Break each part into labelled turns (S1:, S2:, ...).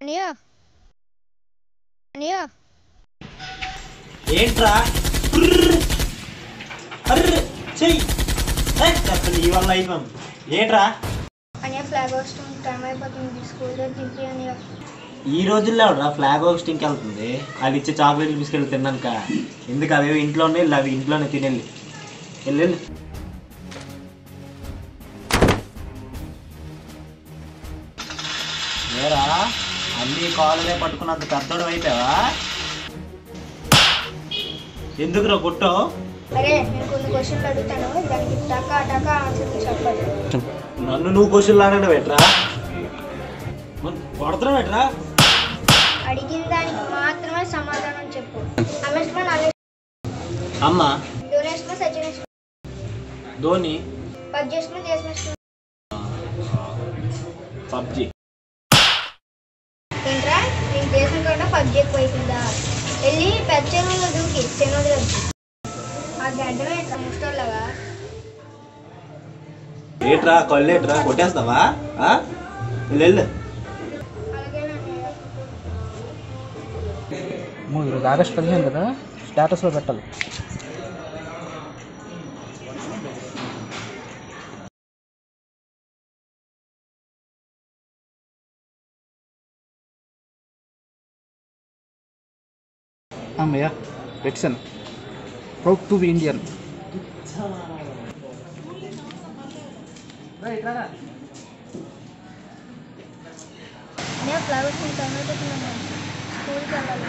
S1: అనియా అనియా
S2: ఏంట్రా అర్రే చెయ్యి చెప్పండి ఈ వల్ల అయిపోయాం ఏంట్రా
S1: అనియా ఫ్లాగ్ హోస్టింగ్ టైం అయిపోతుంది స్కూల్ దగ్గర దింపి అనియా
S2: ఈ రోజుల్లో ఎవడరా ఫ్లాగ్ హోస్టింగ్కి వెళ్తుంది అది ఇచ్చే చాక్లెట్లు బిస్కెట్లు తిన్నాక ఎందుకు అవి ఇంట్లోనే అవి ఇంట్లోనే తినేళ్ళి వెళ్ళి ఏరా అన్ని కాళ్ళనే పట్టుకున్నంత పెద్దోడు అయిపోయావా ఎందుకురా కొట్టావు
S1: అరే నేను కొన్ని క్వశ్చన్లు అడుగుతాను దానికి టకా టకా ఆన్సర్ చెప్పాలి
S2: నన్ను నువ్వు క్వశ్చన్లు అడగడం పెట్టరా కొడతావు పెట్టరా
S1: అడిగిన దానికి మాత్రమే సమాధానం చెప్పు
S2: అమ్మ
S1: ధోనేష్మా సచినేష్మా
S2: ధోని
S1: పబ్జేష్మా దేశమేష్మా
S2: పబ్జి
S1: ఏంట్రా నేను దేశం కన్నా పబ్జి ఎక్కువ అయిపోయిందా వెళ్ళి పెద్ద చెరువులో దూకి చెన్నోడు ఆ గడ్డమే ఎట్లా ముష్టోళ్ళగా
S2: ఏట్రా కొల్లేట్రా కొట్టేస్తావా వెళ్ళు
S3: ఈరోజు ఆగస్టు 15 కదా స్టేటస్లో పెట్టాలి. అమ్మయ్య పెట్టాను. Proud to be Indian.
S1: నేను ఫ్లవర్ స్కూల్కి వెళ్ళాలి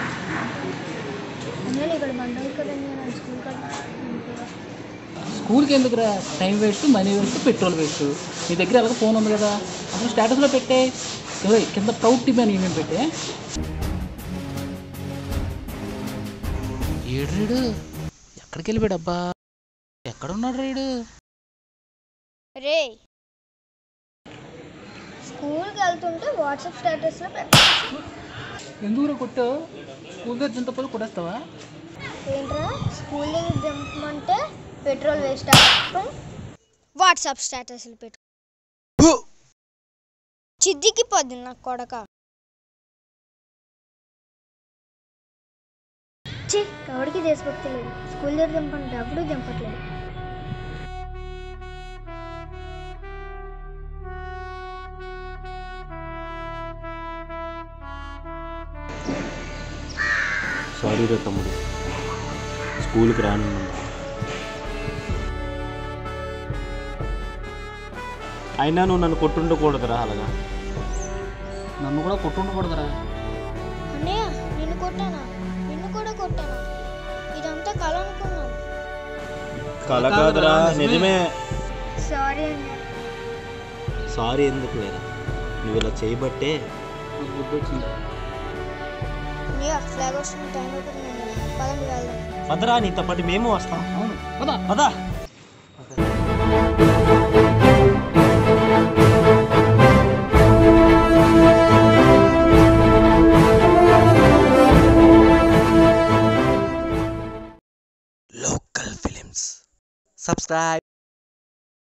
S1: నేను ఇక్కడ బంధువులు కదండి నేను
S3: స్కూల్కి ఎందుకురా? Time waste, money waste, petrol waste. నీ దగ్గర ఎలాగో ఫోన్ ఉంది కదా, అసలు స్టేటస్లో పెట్టే కింద ప్రౌడ్ టు బి అని ఈమెయిల్ పెట్టే. ఏడు ఎక్కడికి వెళ్ళిపోయాడు అబ్బా? ఎక్కడున్నాడు రీడు?
S1: రే స్కూల్కి వెళ్తుంటే వాట్సాప్ స్టేటస్లో
S3: ఎందుకు కొట్టావు? స్కూల్ దగ్గర దింతపోతే కొట్టేస్తావా?
S1: ఏంట్రా స్కూల్ దగ్గర దింపమంటే పెట్రోల్ వేస్ట్ వాట్సాప్ స్టేటస్లు పెట్టు చిద్దికి పోద్ది నాకు కొడక. ఎవరికి దేశభక్తులేదు. స్కూల్ దగ్గర దింపంటే అప్పుడు దింపట్లేదు.
S2: సారీ రే తమ్ముడు, స్కూల్కి రాను. అయినా నువ్వు నన్ను కొట్టుండకూడదురా అలాగా.
S3: నన్ను కూడా కొట్టుండకూడదురా.
S1: అన్నయ్య నిన్ను కొట్టానా? నిన్ను కూడా కొట్టానా? ఇదంతా కళ అనుకున్నాను.
S2: కళ కాదురా, నిజమే.
S1: సారీ అన్నయ్య.
S2: సారీ ఎందుకు లేదా? నువ్వు ఇలా చేయబట్టే
S3: బుద్ధి వచ్చింది.
S1: ఫ్లాగ్ హోస్టింగ్ టైం అవుతుంది, పదండి వెళ్దాం.
S2: పదరా, నీతో పాటు మేము వస్తాం.
S3: అవును పదా
S2: పదా.
S4: Local Films. Subscribe.